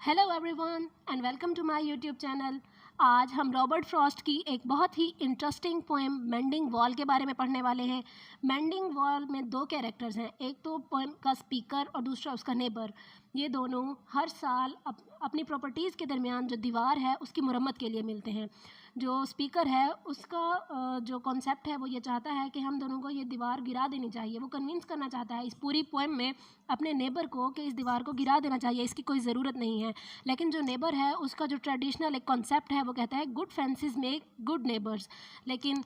Hello everyone and welcome to my YouTube channel. आज हम Robert Frost की एक बहुत ही इंटरेस्टिंग पोएम मेंडिंग वॉल के बारे में पढ़ने वाले हैं। मेंडिंग वॉल में दो कैरेक्टर्स हैं, एक तो पोएम का स्पीकर और दूसरा उसका नेबर। ये दोनों हर साल अपनी प्रॉपर्टीज़ के दरमियान जो दीवार है उसकी मुरम्मत के लिए मिलते हैं। जो स्पीकर है उसका जो कॉन्सेप्ट है वो ये चाहता है कि हम दोनों को ये दीवार गिरा देनी चाहिए। वो कन्विंस करना चाहता है इस पूरी पोएम में अपने नेबर को कि इस दीवार को गिरा देना चाहिए, इसकी कोई ज़रूरत नहीं है। लेकिन जो नेबर है उसका जो ट्रेडिशनल एक कॉन्सेप्ट है वो कहता है good fences make good neighbours. लेकिन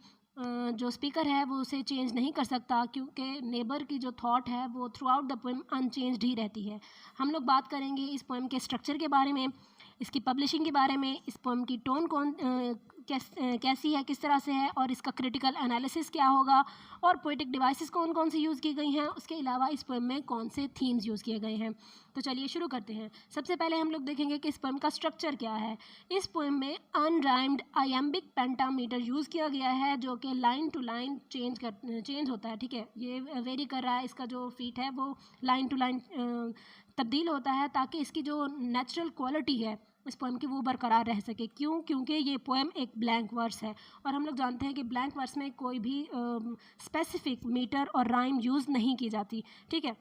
जो स्पीकर है वो उसे चेंज नहीं कर सकता क्योंकि नेबर की जो थॉट है वो throughout the poem unchanged ही रहती है। हम लोग बात करेंगे इस पोएम के स्ट्रक्चर के बारे में, इसकी पब्लिशिंग के बारे में, इस पोएम की टोन कैसी है, किस तरह से है, और इसका क्रिटिकल एनालिसिस क्या होगा, और पोएटिक डिवाइसेस कौन कौन सी यूज़ की गई हैं। उसके अलावा इस पोएम में कौन से थीम्स यूज़ किए गए हैं। तो चलिए शुरू करते हैं। सबसे पहले हम लोग देखेंगे कि इस पोएम का स्ट्रक्चर क्या है। इस पोएम में अनराइम्ड आयम्बिक पेंटामीटर यूज़ किया गया है जो कि लाइन टू लाइन चेंज होता है। ठीक है, ये वेरी कर रहा है, इसका जो फीट है वो लाइन टू लाइन तब्दील होता है ताकि इसकी जो नेचुरल क्वालिटी है इस पोएम की वो बरकरार रह सके। क्योंकि ये पोएम एक ब्लैंक वर्स है और हम लोग जानते हैं कि ब्लैंक वर्स में कोई भी स्पेसिफिक मीटर और राइम यूज़ नहीं की जाती। ठीक है,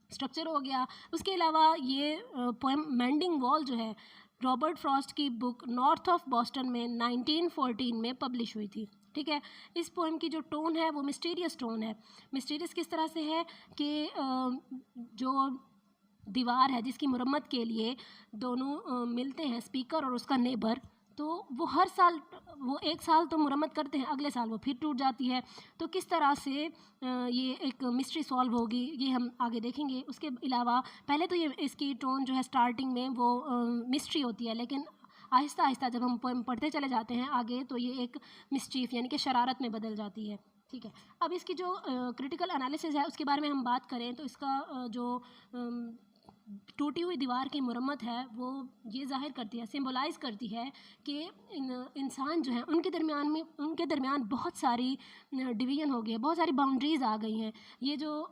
स्ट्रक्चर हो गया। उसके अलावा ये पोएम मेंडिंग वॉल जो है रॉबर्ट फ्रॉस्ट की बुक नॉर्थ ऑफ बॉस्टन में 1914 में पब्लिश हुई थी। ठीक है, इस पोएम की जो टोन है वो मिस्टीरियस टोन है। मिस्टीरियस किस तरह से है कि जो दीवार है जिसकी मुरम्मत के लिए दोनों मिलते हैं, स्पीकर और उसका नेबर, तो वो हर साल वो एक साल तो मुरम्मत करते हैं, अगले साल वो फिर टूट जाती है। तो किस तरह से ये एक मिस्ट्री सॉल्व होगी ये हम आगे देखेंगे। उसके अलावा पहले तो ये इसकी टोन जो है स्टार्टिंग में वो मिस्ट्री होती है, लेकिन आहिस्ता आहिस्ता जब हम पोएम पढ़ते चले जाते हैं आगे तो ये एक मिस्चीफ यानी कि शरारत में बदल जाती है। ठीक है, अब इसकी जो क्रिटिकल एनालिसिस है उसके बारे में हम बात करें तो इसका जो टूटी हुई दीवार की मुरम्मत है वो ये ज़ाहिर करती है, सिंबलाइज़ करती है कि इंसान जो है उनके दरमियान बहुत सारी डिवीज़न हो गई है, बहुत सारी बाउंड्रीज़ आ गई हैं। ये जो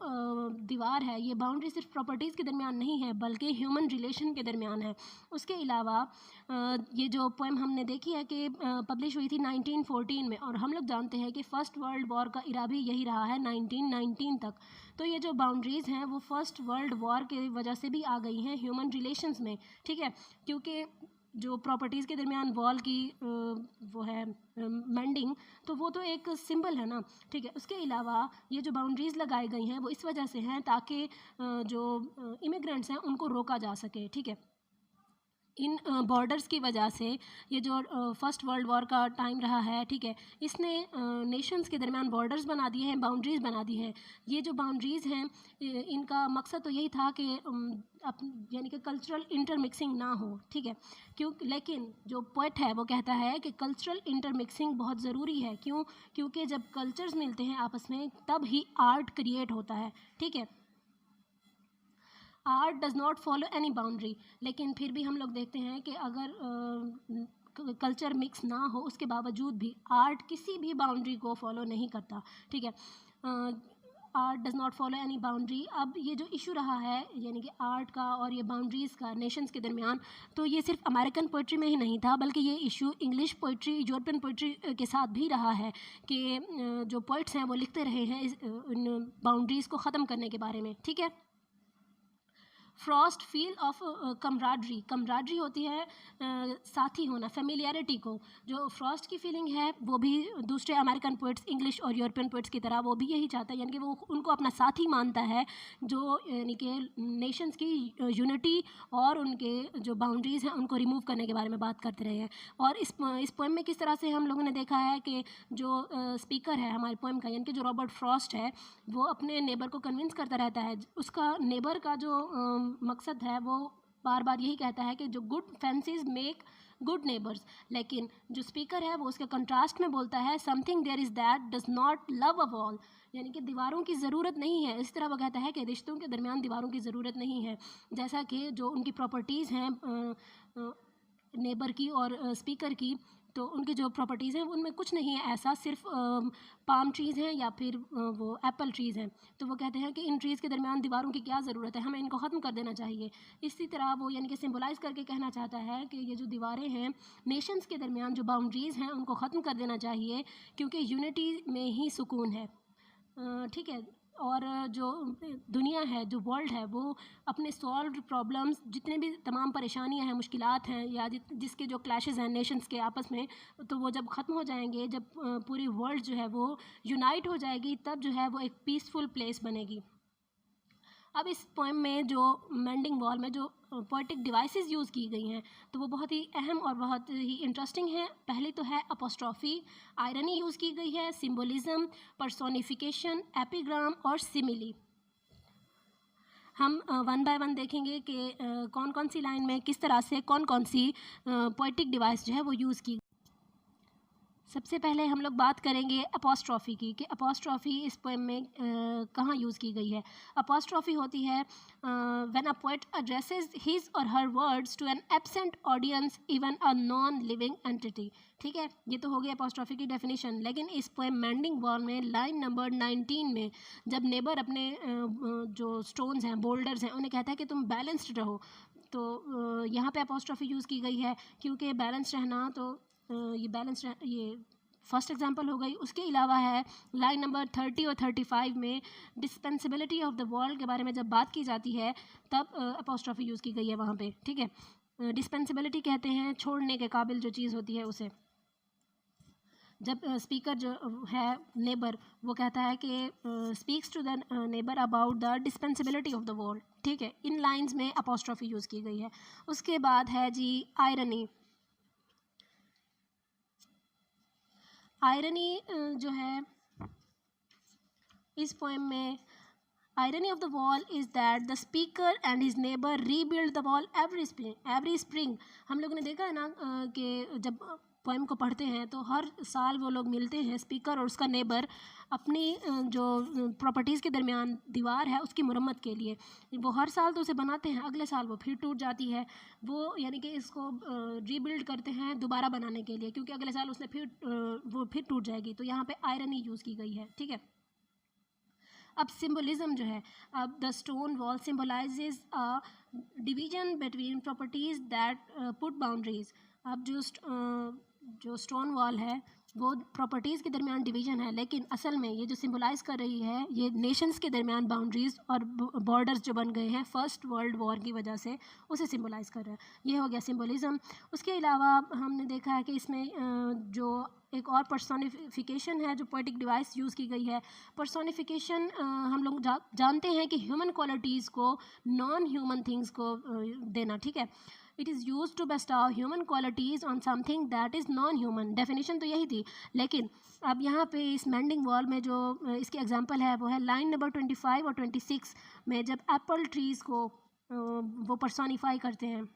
दीवार है ये बाउंड्री सिर्फ प्रॉपर्टीज़ के दरमियान नहीं है बल्कि ह्यूमन रिलेशन के दरमियान है। उसके अलावा ये जो पोएम हमने देखी है कि पब्लिश हुई थी 1914 में, और हम लोग जानते हैं कि फ़र्स्ट वर्ल्ड वॉर का इरा भी यही रहा है 1919 तक। तो ये जो बाउंड्रीज़ हैं वो फर्स्ट वर्ल्ड वॉर की वजह से भी आ गई हैं ह्यूमन रिलेशंस में। ठीक है, क्योंकि जो प्रॉपर्टीज़ के दरमियान वॉल की वो है मेंडिंग, तो वो तो एक सिंबल है ना। ठीक है, उसके अलावा ये जो बाउंड्रीज़ लगाई गई हैं वो इस वजह से हैं ताकि जो इमिग्रेंट्स हैं उनको रोका जा सके। ठीक है, इन बॉर्डर्स की वजह से ये जो फर्स्ट वर्ल्ड वॉर का टाइम रहा है, ठीक है, इसने नेशंस के दरमियान बॉर्डर्स बना दिए हैं, बाउंड्रीज़ बना दी हैं। ये जो बाउंड्रीज़ हैं इनका मकसद तो यही था कि यानी कि कल्चरल इंटरमिक्सिंग ना हो। ठीक है, लेकिन जो पोएट है वो कहता है कि कल्चरल इंटरमिक्सिंग बहुत ज़रूरी है। क्योंकि जब कल्चर्स मिलते हैं आपस में तब ही आर्ट क्रिएट होता है। ठीक है, art does not follow any boundary. लेकिन फिर भी हम लोग देखते हैं कि अगर कल्चर मिक्स ना हो उसके बावजूद भी आर्ट किसी भी बाउंड्री को फॉलो नहीं करता। ठीक है, art does not follow any boundary. अब ये जो इशू रहा है यानी कि आर्ट का और ये बाउंड्रीज़ का नेशंस के दरमियान, तो ये सिर्फ अमेरिकन पोइट्री में ही नहीं था बल्कि ये issue English poetry, European poetry के साथ भी रहा है कि जो पोइट्स हैं वो लिखते रहे हैं इन बाउंड्रीज़ को ख़त्म करने के बारे में। ठीक है, फ्रॉस्ट फील ऑफ कमराड्री होती है साथी होना, फेमिलियरिटी को। जो फ्रॉस्ट की फीलिंग है वो भी दूसरे अमेरिकन पोइट्स, इंग्लिश और यूरोपियन पोइट्स की तरह वो भी यही चाहता है, यानी कि वो उनको अपना साथी मानता है जो यानी कि नेशंस की यूनिटी और उनके जो बाउंड्रीज़ हैं उनको रिमूव करने के बारे में बात करते रहे हैं। और इस पोएम में किस तरह से हम लोगों ने देखा है कि जो स्पीकर है हमारे पोएम का यानी कि जो रॉबर्ट फ्रॉस्ट है वो अपने नेबर को कन्विंस करता रहता है। उसका नेबर का जो मकसद है वो बार बार यही कहता है कि जो good fences make good neighbours. लेकिन जो स्पीकर है वो उसके कंट्रास्ट में बोलता है something there is that does not love a wall, यानी कि दीवारों की ज़रूरत नहीं है। इस तरह वो कहता है कि रिश्तों के दरमियान दीवारों की ज़रूरत नहीं है। जैसा कि जो उनकी प्रॉपर्टीज़ हैं नेबर की और स्पीकर की, तो उनकी जो प्रॉपर्टीज़ हैं उनमें कुछ नहीं है ऐसा, सिर्फ पाम ट्रीज़ हैं या फिर वो एप्पल ट्रीज़ हैं। तो वो कहते हैं कि इन ट्रीज़ के दरमियान दीवारों की क्या ज़रूरत है, हमें इनको ख़त्म कर देना चाहिए। इसी तरह वो यानी कि सिम्बलाइज़ करके कहना चाहता है कि ये जो दीवारें हैं, नेशंस के दरमियान जो बाउंड्रीज़ हैं उनको ख़त्म कर देना चाहिए, क्योंकि यूनिटी में ही सुकून है। ठीक है। और जो दुनिया है, जो वर्ल्ड है, वो अपने सॉल्व्ड प्रॉब्लम्स, जितने भी तमाम परेशानियां हैं, मुश्किलात हैं, या जिसके जो क्लैशेस हैं नेशंस के आपस में, तो वो जब ख़त्म हो जाएंगे, जब पूरी वर्ल्ड जो है वो यूनाइट हो जाएगी, तब जो है वो एक पीसफुल प्लेस बनेगी। अब इस पोएम में जो मेंडिंग वॉल में जो पोएटिक डिवाइसेस यूज़ की गई हैं, तो वो बहुत ही अहम और बहुत ही इंटरेस्टिंग हैं। पहले तो है अपोस्ट्रॉफी, आयरनी यूज़ की गई है, सिंबोलिज्म, पर्सोनिफिकेशन, एपिग्राम और सिमिली। हम वन बाय वन देखेंगे कि कौन कौन सी लाइन में किस तरह से कौन कौन सी पोएटिक डिवाइस जो है वो यूज़ की। सबसे पहले हम लोग बात करेंगे अपोस्ट्रॉफी की, कि अपोस्ट्रॉफी इस पोएम में कहाँ यूज़ की गई है। अपोस्ट्रॉफी होती है when a poet addresses his or her words to an absent audience, even a non living entity. ठीक है, ये तो हो गई अपोस्ट्रॉफी की डेफिनेशन। लेकिन इस पोएम मेंडिंग वॉल में लाइन नंबर 19 में जब नेबर अपने जो स्टोन्स हैं, बोल्डर्स हैं, उन्हें कहता है कि तुम बैलेंस्ड रहो, तो यहाँ पे अपोस्ट्रॉफी यूज़ की गई है, क्योंकि बैलेंस रहना, तो ये बैलेंस ये फर्स्ट एग्जांपल हो गई। उसके अलावा है लाइन नंबर 30 और 35 में डिस्पेंसिबिलिटी ऑफ द वर्ल्ड के बारे में जब बात की जाती है, तब अपोस्ट्रॉफी यूज़ की गई है वहाँ पे। ठीक है, डिस्पेंसिबिलिटी कहते हैं छोड़ने के काबिल जो चीज़ होती है उसे। जब स्पीकर जो है नेबर, वो कहता है कि speaks to the neighbour about the dispensability of the world. ठीक है, इन लाइंस में अपोस्ट्रॉफी यूज़ की गई है। उसके बाद है जी आयरनी। आयरनी जो है इस पोएम में, irony of the wall is that the speaker and his neighbor rebuild the wall every spring। हम लोगों ने देखा है ना कि जब पोएम को पढ़ते हैं तो हर साल वो लोग मिलते हैं, स्पीकर और उसका नेबर, अपनी जो प्रॉपर्टीज़ के दरमियान दीवार है उसकी मुरम्मत के लिए। वो हर साल तो उसे बनाते हैं, अगले साल वो फिर टूट जाती है, वो यानी कि इसको रीबिल्ड करते हैं दोबारा बनाने के लिए, क्योंकि अगले साल उसने वो फिर टूट जाएगी। तो यहाँ पे आयरनी यूज़ की गई है। ठीक है, अब सिंबलिज्म जो है, अब the stone wall symbolises a division between properties that put boundaries. अब जो स्टोन वॉल है वो प्रॉपर्टीज़ के दरमियान डिवीजन है, लेकिन असल में ये जो सिंबलाइज कर रही है, ये नेशंस के दरमियान बाउंड्रीज़ और बॉर्डर्स जो बन गए हैं फर्स्ट वर्ल्ड वॉर की वजह से, उसे सिंबलाइज कर रहा है। ये हो गया सिंबलिज्म। उसके अलावा हमने देखा है कि इसमें जो एक और पर्सोनिफिकेशन है, जो पोएटिक डिवाइस यूज़ की गई है। पर्सोनिफिकेशन हम लोग जानते हैं कि ह्यूमन क्वालिटीज़ को नॉन ह्यूमन थिंग्स को देना। ठीक है, it is use to bestow human qualities on something that is non human. Definition तो यही थी, लेकिन अब यहाँ पे इस मेंडिंग वॉल में जो इसकी एग्जांपल है वो है लाइन नंबर 25 और 26 में, जब एप्पल ट्रीज़ को वो पर्सोनिफाई करते हैं।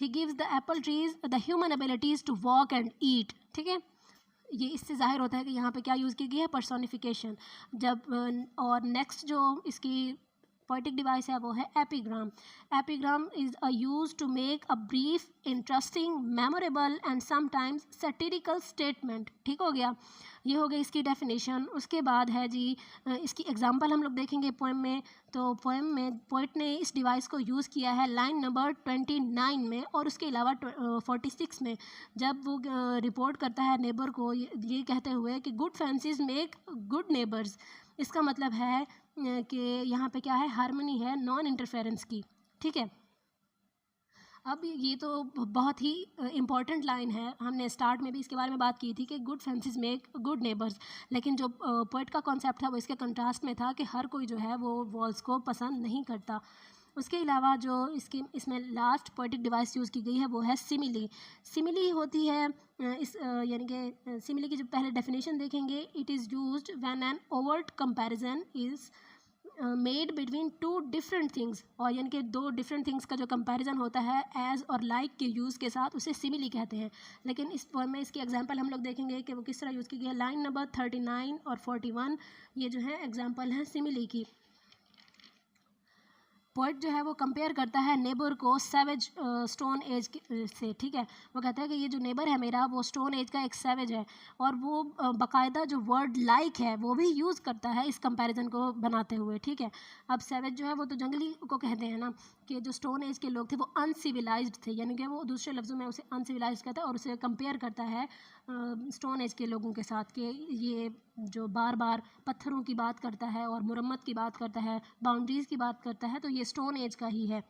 He gives the apple trees the human abilities to walk and eat. ठीक है, ये इससे जाहिर होता है कि यहाँ पे क्या यूज़ की गई है, पर्सोनिफिकेशन। जब और नेक्स्ट जो इसकी पोएटिक डिवाइस है वो है epigram. Epigram is a use to make a brief, interesting, memorable and sometimes satirical statement. ठीक हो गया, ये हो गई इसकी डेफिनेशन। उसके बाद है जी इसकी एग्जांपल हम लोग देखेंगे पोएम में। तो पोएम में पोएट ने इस डिवाइस को यूज़ किया है लाइन नंबर 29 में, और उसके अलावा 46 में, जब वो रिपोर्ट करता है नेबर को ये कहते हुए कि good fancies make good neighbours. इसका मतलब है कि यहाँ पे क्या है, हारमनी है, नॉन इंटरफेरेंस की। ठीक है, अब ये तो बहुत ही इम्पॉर्टेंट लाइन है, हमने स्टार्ट में भी इसके बारे में बात की थी कि good fancies make good neighbours. लेकिन जो पोएट का कॉन्सेप्ट था वो इसके कंट्रास्ट में था कि हर कोई जो है वो वॉल्स को पसंद नहीं करता। उसके अलावा जो इसमें लास्ट पोएटिक डिवाइस यूज़ की गई है वो है सिमिली। सिमिली होती है यानी कि सिमिली की जो पहले डेफिनेशन देखेंगे, it is used when an overt comparison is made between two different things. और यानी कि दो डिफरेंट थिंग्स का जो कंपैरिजन होता है एज और लाइक के यूज़ के साथ, उसे सिमिली कहते हैं। लेकिन इस पोएम में इसकी एग्जांपल हम लोग देखेंगे कि वो किस तरह यूज़ की गई है। लाइन नंबर 39 और 41 ये जो है एग्जांपल है सिमिली की। पोइट जो है वो कंपेयर करता है नेबर को सैवेज स्टोन एज से, ठीक है। वो कहता है कि ये जो नेबर है मेरा वो स्टोन एज का एक सैवेज है, और वो बाकायदा जो वर्ड लाइक है वो भी यूज़ करता है इस कंपैरिजन को बनाते हुए, ठीक है। अब सैवेज जो है वो तो जंगली को कहते हैं ना, कि जो स्टोन एज के लोग थे वो अनसिविलाइज्ड थे, यानी कि वो दूसरे लफ्ज़ों में उसे अनसिविलाइज्ड कहता है, और उसे कंपेयर करता है स्टोन एज के लोगों के साथ, कि ये जो बार बार पत्थरों की बात करता है और मुरम्मत की बात करता है, बाउंड्रीज़ की बात करता है, तो ये स्टोन एज का ही है।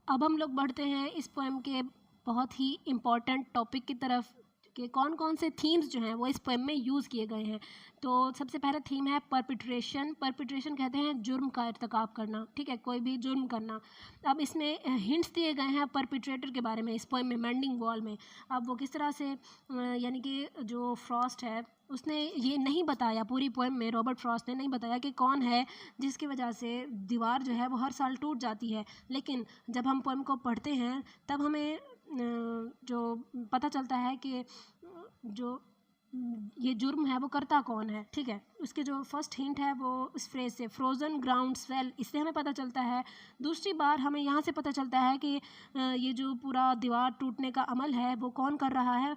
अब हम लोग बढ़ते हैं इस पोएम के बहुत ही इम्पॉर्टेंट टॉपिक की तरफ, कि कौन कौन से थीम्स जो हैं वो इस पोएम में यूज़ किए गए हैं। तो सबसे पहला थीम है परपिट्रेशन। परपिट्रेशन कहते हैं जुर्म का इर्तिकाब करना, ठीक है, कोई भी जुर्म करना। अब इसमें हिंट्स दिए गए हैं परपिट्रेटर के बारे में इस पोएम में, मेंडिंग वॉल में। अब वो किस तरह से यानी कि जो फ्रॉस्ट है उसने ये नहीं बताया, पूरी पोएम में रॉबर्ट फ्रॉस्ट ने नहीं बताया कि कौन है जिसकी वजह से दीवार जो है वो हर साल टूट जाती है, लेकिन जब हम पोएम को पढ़ते हैं तब हमें जो पता चलता है कि जो ये जुर्म है वो करता कौन है, ठीक है। उसके जो फर्स्ट हिंट है वो इस फ्रेज से, फ्रोज़न ग्राउंड स्वेल, इससे हमें पता चलता है। दूसरी बार हमें यहाँ से पता चलता है कि ये जो पूरा दीवार टूटने का अमल है वो कौन कर रहा है,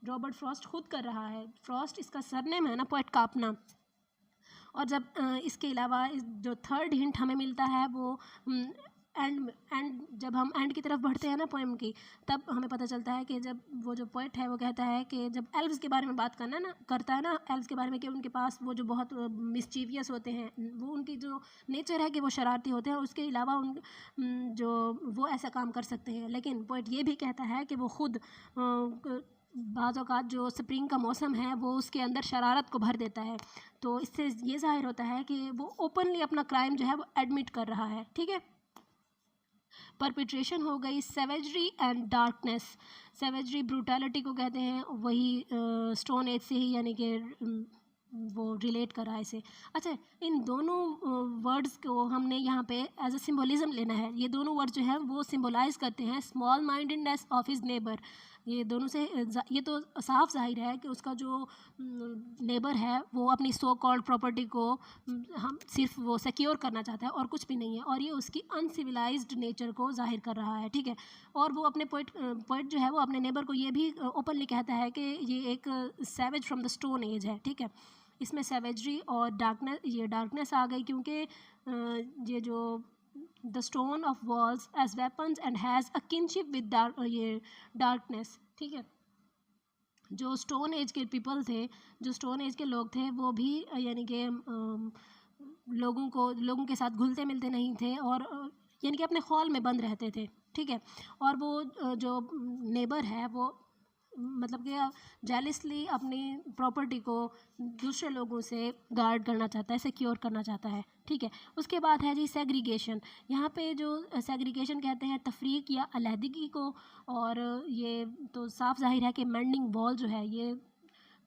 रॉबर्ट फ्रॉस्ट खुद कर रहा है। फ्रॉस्ट इसका सरनेम है ना, पोएट का अपना। और जब इसके अलावा जो थर्ड हिंट हमें मिलता है वो एंड जब हम एंड की तरफ बढ़ते हैं ना पोएम की, तब हमें पता चलता है कि जब वो जो पोएट है वो कहता है कि जब एल्व्स के बारे में बात करता है ना एल्व्स के बारे में, कि उनके पास वो जो बहुत मिस्चीवियस होते हैं, वो उनकी जो नेचर है कि वो शरारती होते हैं, उसके अलावा जो वो ऐसा काम कर सकते हैं। लेकिन पोएट ये भी कहता है कि वो खुद बाज़ औक़ात जो स्प्रिंग का मौसम है वो उसके अंदर शरारत को भर देता है। तो इससे ये ज़ाहिर होता है कि वो ओपनली अपना क्राइम जो है वो एडमिट कर रहा है, ठीक है। परपिट्रेशन हो गई savagery and darkness. Savagery brutality को कहते हैं, वही स्टोन एज से ही यानी कि वो रिलेट करा है इसे। अच्छा, इन दोनों वर्ड्स को हमने यहाँ पे एज अ सिम्बोलिज्म लेना है। ये दोनों वर्ड जो हैं वो सिम्बोलाइज करते हैं small mindedness of his neighbour. ये दोनों से ये तो साफ जाहिर है कि उसका जो नेबर है वो अपनी सो कॉल्ड प्रॉपर्टी को हम सिर्फ वो सिक्योर करना चाहता है और कुछ भी नहीं है, और ये उसकी अनसिविलाइज्ड नेचर को जाहिर कर रहा है, ठीक है। और वो अपने पोइट जो है वो अपने नेबर को ये भी ओपनली कहता है कि ये एक savage from the stone age है, ठीक है। इसमें सैवेजरी और डार्कनेस आ गई, क्योंकि ये जो the stone of walls as weapons and has a kinship with ये डार्कनेस, ठीक है। जो स्टोन एज के पीपल थे, जो स्टोन एज के लोग थे, वो भी यानी कि लोगों के साथ घुलते मिलते नहीं थे, और यानी कि अपने खौल में बंद रहते थे, ठीक है। और वो जो नेबर है वो मतलब कि जेलसली अपनी प्रॉपर्टी को दूसरे लोगों से गार्ड करना चाहता है, सिक्योर करना चाहता है, ठीक है। उसके बाद है जी सेग्रीगेशन। यहाँ पे जो सेग्रीगेशन कहते हैं तफरीक या अलहदगी को, और ये तो साफ जाहिर है कि मेंडिंग वॉल जो है ये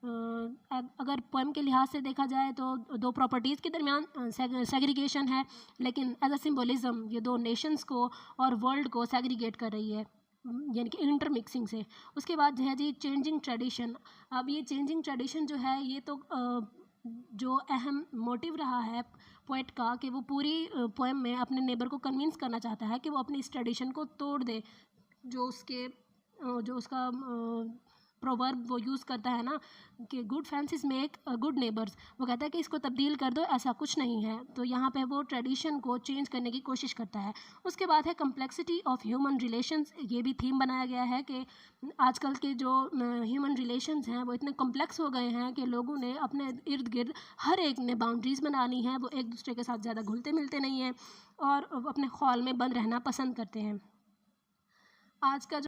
अगर पोएम के लिहाज से देखा जाए तो दो प्रॉपर्टीज़ के दरमियान सेग्रीगेशन है, लेकिन एज अ सिम्बोलिज़म ये दो नेशंस को और वर्ल्ड को सेग्रीगेट कर रही है, यानी कि इंटरमिक्सिंग से। उसके बाद है जी चेंजिंग ट्रेडिशन। अब ये चेंजिंग ट्रेडिशन जो है ये तो जो अहम मोटिव रहा है पोएट का, कि वो पूरी पोएम में अपने नेबर को कन्विंस करना चाहता है कि वो अपनी इस ट्रेडिशन को तोड़ दे, जो उसका प्रोवर्ब वो यूज़ करता है ना कि good friends make good neighbours. वो कहता है कि इसको तब्दील कर दो, ऐसा कुछ नहीं है। तो यहाँ पे वो ट्रेडिशन को चेंज करने की कोशिश करता है। उसके बाद है कम्प्लेक्सिटी ऑफ ह्यूमन रिलेशंस। ये भी थीम बनाया गया है कि आजकल के जो ह्यूमन रिलेशंस हैं वो इतने कॉम्प्लेक्स हो गए हैं कि लोगों ने अपने इर्द गिर्द हर एक ने बाउंड्रीज़ बनानी है, वो एक दूसरे के साथ ज़्यादा घुलते मिलते नहीं हैं और अपने खौल में बंद रहना पसंद करते हैं। आज का